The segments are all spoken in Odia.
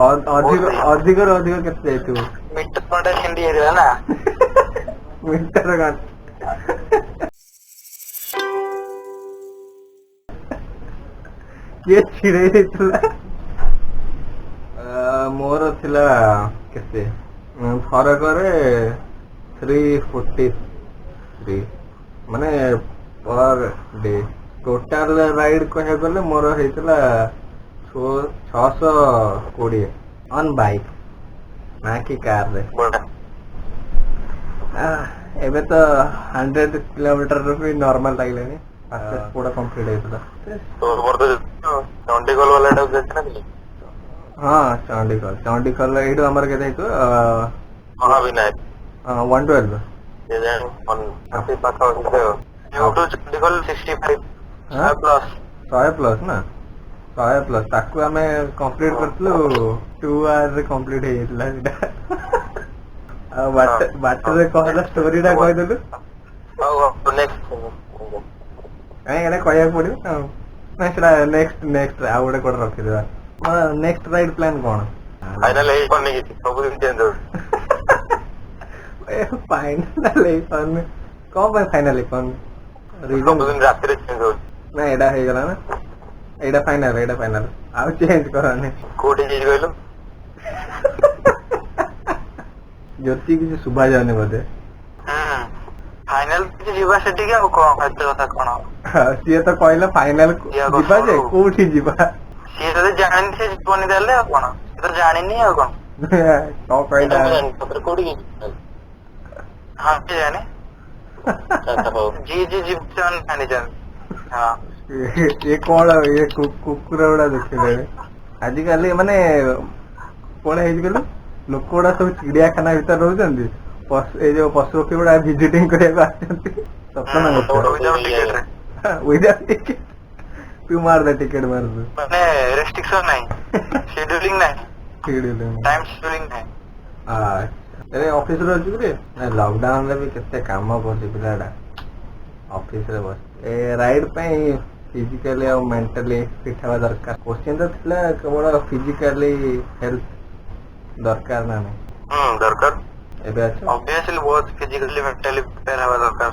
ଅଧିକ ଅଧିକରୁ ଅଧିକ କେତେ ଯାଇଥିବ? ମିଟର ଖଣ୍ଡେ ଛିଣ୍ଡି ଯାଇଥିଲା ନା। ମିଟର ଗାଁ କିଏ ଛିଡେଇ ଦେଇଥିଲା? ମୋର ଥିଲା କେତେ ଫରକରେ 343 ମାନେ ପର ଡେ। ଟୋଟାଲ ରାଇଡ କହିବାକୁ ଗଲେ ମୋର ହେଇଥିଲା 620 ଅନ୍ ବାଇକ୍ ନା କି କାରରେ। ଏବେ ତ 100 କିଲୋମିଟର ବି ନର୍ମାଲ ଲାଗିଲାନି। ପୁରା କମ୍ପ୍ଲିଟ ହେଇଥିଲା। ଚଣ୍ଡିଖୋଲ ବାଲାଟାକୁ ଦେଖିନଥିଲି। ହଁ ଚଣ୍ଡିଖୋଲ ଏଇଠୁ ଆମର କେତେ ହେଇଥିବ? ମହାବିନାୟକ 112 100 ପ୍ଲସ୍ ନା 100 ପ୍ଲସ୍ ତାକୁ ଆମେ କମ୍ପ୍ଲିଟ କରିଥିଲୁ 2 hours ରେ କମ୍ପ୍ଲିଟ ହେଇଯାଇଥିଲା ସେଇଟା। ଆଉ ବାଟରେ କହିଲା ଷ୍ଟୋରି ଟା କହିଦେଲୁ। କାଇଁ ଏଇଟା କହିବାକୁ ପଡିବ ଆଉ ନାଇଁ ସେଟା ନେକ୍ସଟ ଆଉ ଗୋଟେ କୋଉଟେ ରଖିଦେବା। ନେକ୍ସଟ ରାଇଡ ପ୍ଲାନ କଣ? ଫାଇନାଲ ହେଇପାରୁନି କିଛି, ସବୁଦିନ ଚେଞ୍ଜ ହଉଛି। ଫାଇନାଲ ହେଇପାରୁନି କଣ ପାଇଁ? ଫାଇନାଲ ହେଇପାରୁନି ସବୁଦିନ ରାତିରେ ଚେଞ୍ଜ ହଉଛି। ନା ଏଇଟା ହେଇଗଲା ନା, ଏଇଟା ଫାଇନାଲ ଆଉ ଚେଞ୍ଜ କରନି। କୋଉଠି ଚେଞ୍ଜ କହିଲୁ? ଜ୍ୟୋତି କିଛି ଶୁଭା ଯାଉନି ବୋଧେ। ଫାଇନାଲ ଯିବା ସେଠିକି, ଆଉ କଣ ଏତେ କଥା କଣ? ସିଏ ତ କହିଲା ଫାଇନାଲ ଯିବା ଯେ କୋଉଠି ଯିବା? ସିଏ ଯଦି ଜାଣିନି ସେ ଯିବନି ତାହେଲେ ଆଉ କଣ? ସିଏ ତ ଜାଣିନି ଆଉ କଣ? କଣ କହିଲା? କୋଉଠିକି? ହଁ କିଏ ଜାଣେ? ଯିଏ ଯିବ ସେମାନେ ଜାଣିଛନ୍ତି। ଇଏ କଣ ଇଏ କୁକୁର ଗୁଡା ଦେଖିଲେଣି ଆଜିକାଲି। ମାନେ କଣ ହେଇଛି କହିଲୁ, ଲୋକ ଗୁଡା ସବୁ ଚିଡିଆଖାନା ଭିତରେ ରହୁଛନ୍ତି। ଏଇ ଯୋଉ ପଶୁ ପକ୍ଷୀ ଗୁଡା ଭିଜିଟିଂ କରିବାକୁ ଆସିଛନ୍ତି। ତୁ ମାର ଟିକେଟ ମାରୁଛୁ ମାନେ ରେଷ୍ଟ୍ରିକ୍ସନ ନାହିଁ, ଶେଡ୍ୟୁଲିଂ ନାହିଁ, ଟାଇମ ଶେଡ୍ୟୁଲିଂ ନାହିଁ। ଅଫିସରେ ଅଛି କି? ଲକଡାଉନ ରେ ବି କେତେ କାମ କରୁଛି ପିଲାଟା ଅଫିସରେ ବସି। ଏ ରାଇଡ ପାଇଁ ଫିଜିକାଲି ଆଉ ମେଣ୍ଟାଲି ଫିଟ୍ ହେବା ଦରକାର। କୋଶ୍ଚିନ୍ ତ ଥିଲା କେବଳ ଫିଜିକାଲି ହେଲ୍ଥ ଦରକାର ନା ନାହିଁ? ଦରକାର। ଏବେ ଅଛି ଅବଭିୟସଲି ବହୁତ ଫିଜିକାଲି ମେଣ୍ଟାଲି ପ୍ରିପେୟାର ହେବା ଦରକାର।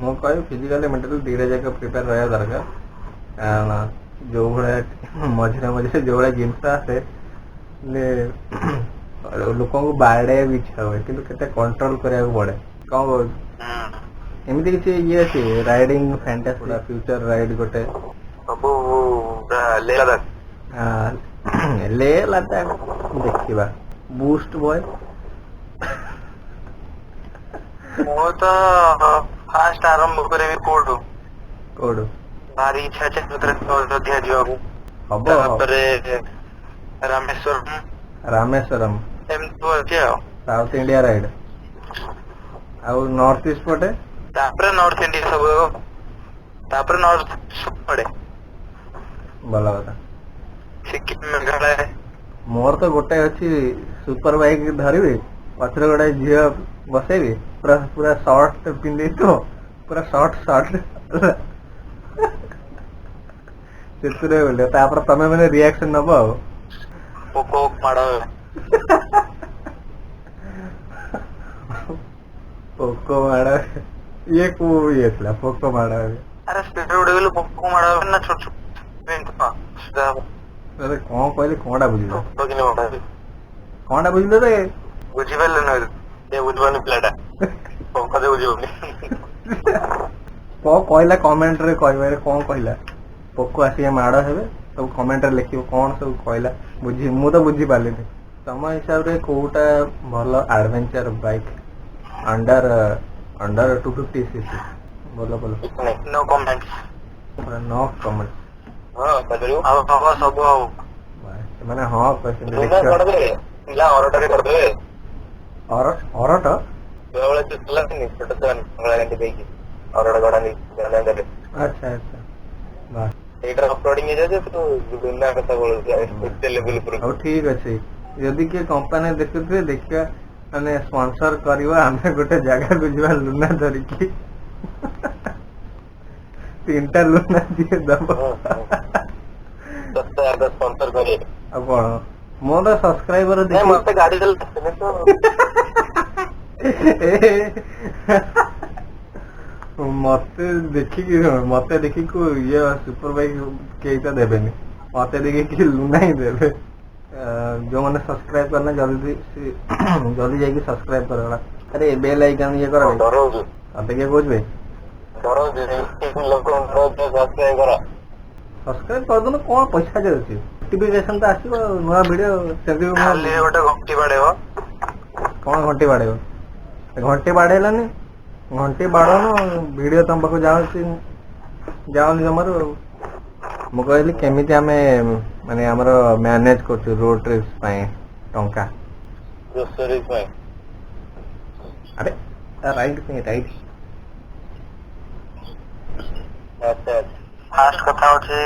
ମୁଁ କହିବି ଫିଜିକାଲି ମେଣ୍ଟାଲି ଦିଟା ଯାକ ପ୍ରିପେୟାର ରହିବା ଦରକାର। କାରଣ ଯୋଉ ଭଳିଆ ମଝିରେ ଯୋଉ ଭଳିଆ ଜିନିଷ ଆସେ, ଲୋକଙ୍କୁ ବାଡେଇବାକୁ ଇଚ୍ଛା ହୁଏ କିନ୍ତୁ କେତେ କଣ୍ଟ୍ରୋଲ କରିବାକୁ ପଡେ। କଣ କହୁଛୁ? ଏମିତି କିଛି ଇଏ ଅଛି ରାଇଡିଙ୍ଗ ଫ୍ୟାଣ୍ଟାସି, ଫ୍ୟୁଚର ରାଇଡ ଗୋଟେ ସବୁ ଲେହ ଲଦାଖ। ଲେହ ଲଦାଖ ଦେଖିବା। ବୁଷ୍ଟ ବୟ ମୁଁ ତ ଫାଷ୍ଟ ଆରମ୍ଭ କରିବି କୋଉଠୁ? ଭାରି ଇଚ୍ଛା ଅଛି ଅଯୋଧ୍ୟା ଯିବାକୁ। ତାପରେ ରାମେଶ୍ୱରମ ଏମିତି ଅଛି ଆଉ। South India ride. ଆଉ ନର୍ଥ ଇଷ୍ଟ ପଟେ? ତାପରେ ନର୍ଥ ଇଣ୍ଡିଆ ସବୁ, ତାପରେ ନର୍ଥ ପଡେ। ଭଲ କଥା। ସିକିମ, ମେଘାଳୟ। ମୋର ତ ଗୋଟେ ଅଛି, ସୁପର ବାଇକ ଧରିବି, ପଛରେ ଗୋଟେ ଝିଅ ବସେଇବି, ପୁରା ସର୍ଟ ପିନ୍ଧିଥିବ, ପୁରା ସର୍ଟ ସେଥିରେ ବୁଲିବ, ତାପରେ ତମେ ମାନେ ରିଆକ୍ସନ ନବ ଆଉ। ପୋକ ମାଡ ଇଏ କୋଉ ଇଏ ଥିଲା? ପୋକ ମାଡ ଆରେ ସ୍ପିଡରେ ଉଡେଇ ଗଲେ ପୋକ ମାଡ ହେବେ ନା? ଛୋଟ କଣ କହିଲି? କଣଟା ବୁଝିଲ? କଣଟା ବୁଝିଲ ରେ? ବୁଝିପାରିଲୁନି? ସେ ବୁଝିବନି ପିଲାଟା। ବୁଝିବନି। କଣ କହିଲା କମେଣ୍ଟରେ କହିବାରେ? କଣ କହିଲା? ପୋକ ଆସିକି ମାଡ ହେବେ, ସବୁ କମେଣ୍ଟରେ ଲେଖିବ କଣ ସବୁ କହିଲା। ମୁଁ ତ ବୁଝିପାରିଲିନି। ତମ ହିସାବରେ କୋଉଟା ଭଲ ଆଡଭେଞ୍ଚର ବାଇକ୍ ଅଣ୍ଡର 250cc? ବୋଲ ନୋ କମେଣ୍ଟ। No comment. ସବୁ ହବ। ମାନେ ହଁ କହିଛନ୍ତି। ଅରଟ ଆଚ୍ଛା ହଉ ଠିକ ଅଛି। ଯଦି କିଏ କମ୍ପାନୀ ଦେଖୁଥିବେ, ଦେଖିବା ମାନେ ସ୍ପନ୍ସର କରିବ, ଆମେ ଗୋଟେ ଜାଗାକୁ ଯିବା ଲୁନା ଧରିକି। 3ଟା ଲୁନା ଯିଏ ଦବ ଆଉ କଣ? मोर सब्सक्राइबर नहीं मत गाड़ी चल तो मत देखिकी ये सुपर बाइक केईटा देबेनी मत देखिकी लुना ही देबे जो मैंने सब्सक्राइब करना जल्दी जल्दी जाइए सब्सक्राइब करा अरे बेल आइकन ये करो तते के खोजबे सब्सक्राइब कर दो कौन पैसा जाଉଛି नोटिफिकेशन तो आसीबो नया वीडियो सेभी खाली गोटे घंटी बाड़ेबो कौन घंटी बाड़ेबो घंटी बाड़ेलानी घंटी बाड़नो वीडियो तुम पाखु जाओनी जमार मु कहली केमिति आमे माने हमर मैनेज करछु रोड ट्रिप्स पई टंका ग्रोसरी पई अरे राइट राइट अच्छा फास्ट कथा होचे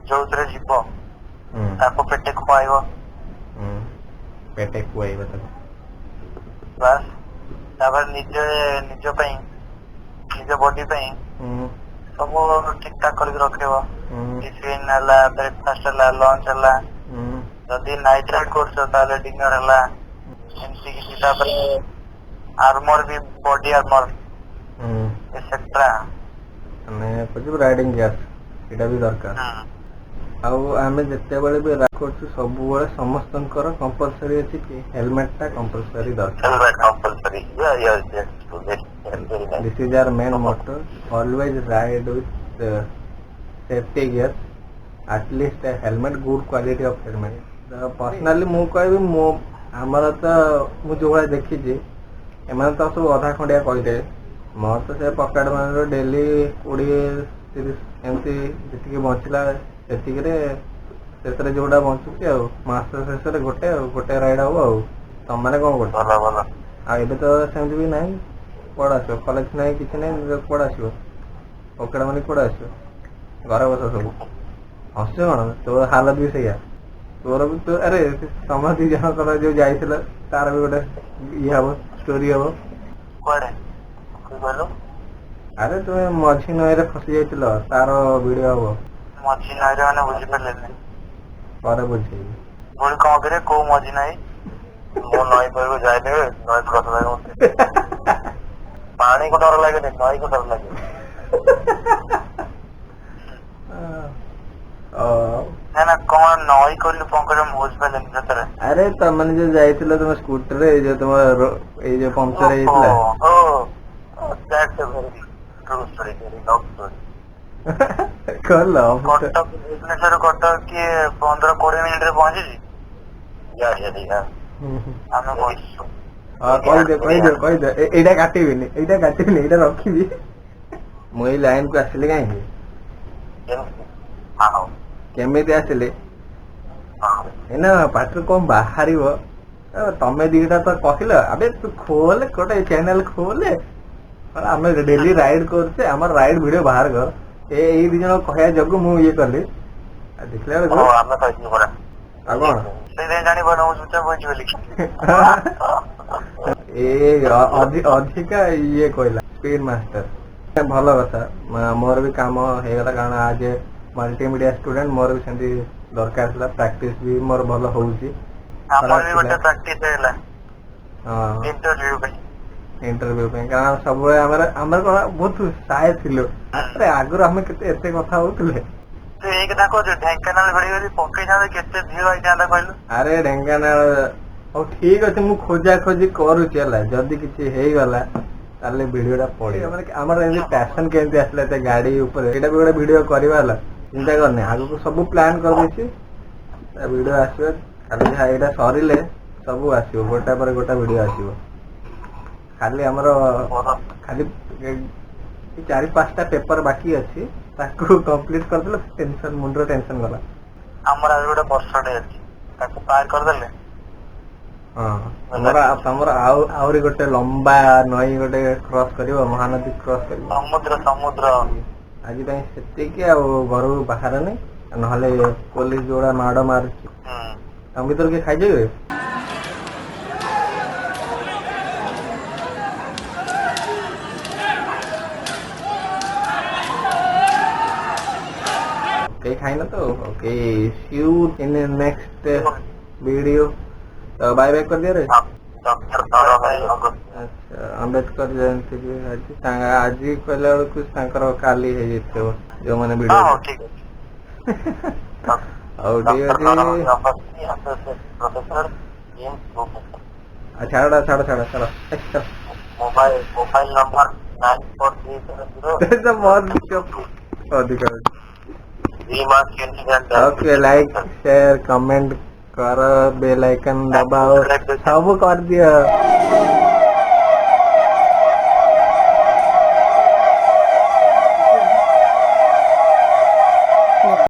जोउतरे जीव ताको पेटे खुआइबो पेटे खुआइबो त बस तापर निज पई निज बॉडी पई सब ठीक ठाक करके रखेबो टिफिन हला ब्रेकफास्ट हला लंच हला जदी नाइट राइड करछो ताले डिनर हला एमसी किसी तापर आर्मर भी बॉडी आर्मर एक्सेट्रा ଆମେ କହିଛୁ ରାଇଡିଂ ଗ୍ୟାସ୍ ଏଇଟା ବି ଦରକାର ଆଉ ଆମେ ଯେତେବେଳେ ବି ରାଖୁଛୁ ସବୁବେଳେ ସମସ୍ତଙ୍କର କମ୍ପଲସରି ଅଛି କି ହେଲମେଟଟା କମ୍ପଲସରି ଦରକାର this is our main motto always ride with safety gears at least helmet good quality of helmet personally मु कहबी मो हमर त मु जो भाई देखी छी एमान तो सब आधा खंडिया कहते मोर तो से पकेट मान डेली 20-30 एमती जी बचला से जोड़ा बचुची आस शेष गोटे राइड हम तुम मैंने कौन कर तो सेमती भी ना कौड़ आस कलेज ना कि ना कौड़ आस पकेट मानी कौड़ आस घर बस सब हस कौन तोर हालत भी सैया तोर भी तो अरे तुम दी जन जो जाइल तार भी गोटे ये हम स्टोरी हम अरे तुम्हें मझी नई फसी जाइल तार वीडियो हम मझी नई मैंने बुझी पारे पर बुझे बोल कौन करे को मझी नई मो नई पर जाए नई क्रॉस लगे पानी को डर लगे नई को डर लगे ना कौन नई कर पंकज बुझ पारे अरे तुम मैंने जो जाइल तुम स्कूटर जो तुम जो पंक्चर भुवनेश्वर कटक किए 15-20 मिनट पहुंची एटा काटबिनी रखी मुई लाइन को आसिले कहीं केमिति आसिले ना पाटर कौन बाहर तमें दीटा तो कहल अबे तू खोले गोटे चैनल खोले आम डेली राइड करछे आम राइड वीडियो बाहर कर ए दी जन कहया जगु मु ये कली देखले अधिका ये कहला स्पीड मास्टर भल कथा मोर भी काम हो गला कारण आज मल्टीमीडिया स्टूडेंट मोर भी सेमती दरकार था प्रैक्टिस भी मोर भल होउची इंटरव्यू कारण सब बहुत साय थी आगुरी आम के अरे ढेंकानाल ठीक अच्छे मुझे खोजा खोजी करुच्ची जदि किसी गला वीडियोटा पड़े पैशन केमती आसला गाड़ी भी गोटे वीडियो करवा चिंता करनी आग को सब प्लान कर वीडियो आसो खाली यहाँ सरिले सब आसो गोटा पर गोटा वीडियो आसो खाली हमर खाली 4-5टा पेपर बाकी अच्छी ताकू कंप्लीट कर देले टेंशन मुंडर टेंशन गला हमर आज गोटे बर्षडे अछि ताकू पार कर देले हां हमरा आउरी गोटे लंबा नई गोटे क्रॉस करिवो महानदी क्रॉस करिवो समुद्र आज पई सेति के आ घर बाहर नै नहले पुलिस जोड़ा माड़ मार हम भीतर के खाइ जेबे केही खाइन तो okay see you in next video तो बाय बाय कर दिया रे डॉक्टर तारा भाई अच्छा अंबेडकर जयंती भी आज कहला बेलू काली है जो मैंने वीडियो हाँ ठीक है और ठीक डॉक्टर प्रोफेसर छाड़ छाड़ छाड़ चलो मोबाइल नंबर 9437 बहुत अधिक okay okay like share comment कर बेल आइकन दबाओ सब कर दिया